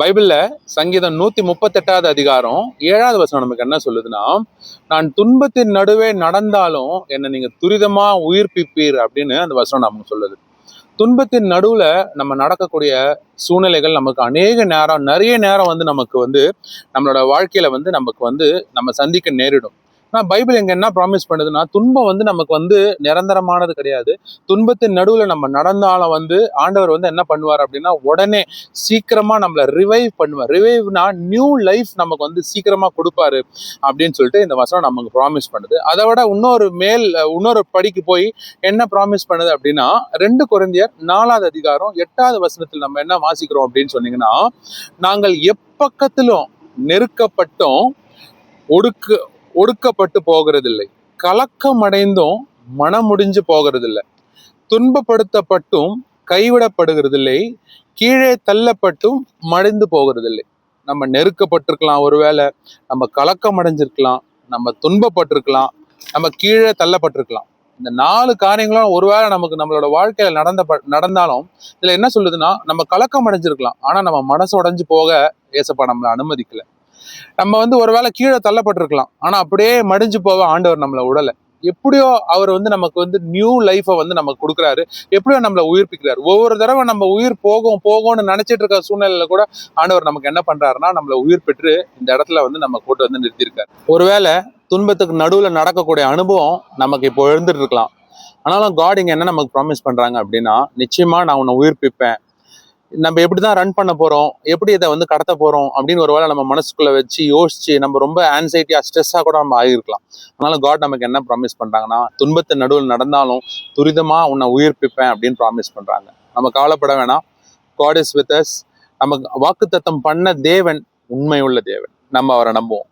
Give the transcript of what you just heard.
பைபிள்ல சங்கீதம் 138வது அதிகாரம் 7வது வசனம் நமக்கு என்ன சொல்லுதுன்னா, நான் துன்பத்தின் நடுவே நடந்தாலும் என்னை நீங்க துரிதமா உயிர்ப்பிப்பீர் அப்படின்னு அந்த வசனம் நமக்கு சொல்லுது. துன்பத்தின் நடுவுல நம்ம நடக்கக்கூடிய சூழ்நிலைகள் நமக்கு நிறைய நேரம் நமக்கு நம்மளோட வாழ்க்கையில நமக்கு நம்ம சந்திக்க நேரிடும். ஆனா பைபிள் எங்க என்ன ப்ராமிஸ் பண்ணுதுன்னா, துன்பம் நமக்கு நிரந்தரமானது கிடையாது. துன்பத்தின் நடுவுல நம்ம நடந்தாலும் ஆண்டவர் என்ன பண்ணுவார் அப்படின்னா, உடனே சீக்கிரமா நம்மளை ரிவைவ் பண்ணுவார். ரிவைவ்னா நியூ லைஃப் நமக்கு சீக்கிரமா கொடுப்பாரு அப்படின்னு சொல்லிட்டு இந்த வசனம் நமக்கு ப்ராமிஸ் பண்ணுது. அதை விட இன்னொரு படிக்கு போய் என்ன ப்ராமிஸ் பண்ணுது அப்படின்னா, 2 கொரிந்தியர் 4வது அதிகாரம் 8வது வசனத்தில் நம்ம என்ன வாசிக்கிறோம் அப்படின்னு சொன்னீங்கன்னா, நாங்கள் எப்பக்கத்திலும் நெருக்கப்பட்டும் ஒடுக்கப்பட்டு போகிறதில்லை, கலக்கம் அடைந்தும் மனம் முடிஞ்சு போகிறதில்லை, துன்பப்படுத்தப்பட்டும் கைவிடப்படுகிறதில்லை, கீழே தள்ளப்பட்டும் மடிந்து போகிறதில்லை. நம்ம நெருக்கப்பட்டிருக்கலாம், ஒருவேளை நம்ம கலக்கம் அடைஞ்சிருக்கலாம், நம்ம துன்பப்பட்டிருக்கலாம், நம்ம கீழே தள்ளப்பட்டிருக்கலாம். இந்த 4 காரியங்களும் ஒருவேளை நமக்கு நம்மளோட வாழ்க்கையில நடந்தாலும் இதுல என்ன சொல்லுதுன்னா, நம்ம கலக்கம் அடைஞ்சிருக்கலாம், ஆனா நம்ம மனசு உடைஞ்சு போக ஏசப்பா நம்மளை அனுமதிக்கல. நம்ம ஒருவேளை கீழே தள்ளப்பட்டிருக்கலாம், ஆனா அப்படியே மடிஞ்சு போக ஆண்டவர் நம்மளை உடலை. எப்படியோ அவர் நமக்கு நியூ லைஃபை நமக்கு கொடுக்குறாரு. எப்படியோ நம்மளை உயிர்ப்பிக்கிறாரு. ஒவ்வொரு தடவை நம்ம உயிர் போகும்னு நினைச்சிட்டு இருக்க சூழ்நிலையில கூட ஆண்டவர் நமக்கு என்ன பண்றாருன்னா, நம்மளை உயிர் பெற்று இந்த இடத்துல நம்ம கூட்டு நிறுத்தியிருக்காரு. ஒருவேளை துன்பத்துக்கு நடுவுல நடக்கக்கூடிய அனுபவம் நமக்கு இப்போ எழுந்துட்டு இருக்கலாம். ஆனாலும் காட் இங்க என்ன நமக்கு ப்ராமிஸ் பண்றாங்க அப்படின்னா, நிச்சயமா நான் உன்னை உயிர்ப்பிப்பேன். நம்ம எப்படிதான் ரன் பண்ண போறோம், எப்படி இதை கடத்த போறோம் அப்படின்னு ஒருவேளை நம்ம மனசுக்குள்ள வச்சு யோசிச்சு நம்ம ரொம்ப ஆன்சைட்டியா ஸ்ட்ரெஸ்ஸா கூட நம்ம ஆகிருக்கலாம். அதனால காட் நமக்கு என்ன ப்ராமிஸ் பண்றாங்கன்னா, துன்பத்தின் நடுவில் நடந்தாலும் துரிதமா உன்னை உயிர்ப்பிப்பேன் அப்படின்னு ப்ராமிஸ் பண்றாங்க. நம்ம கவலைப்பட வேணாம். God is with us. நமக்கு வாக்குத்தத்தம் பண்ண தேவன் உண்மையுள்ள தேவன். நம்ம அவரை நம்புவோம்.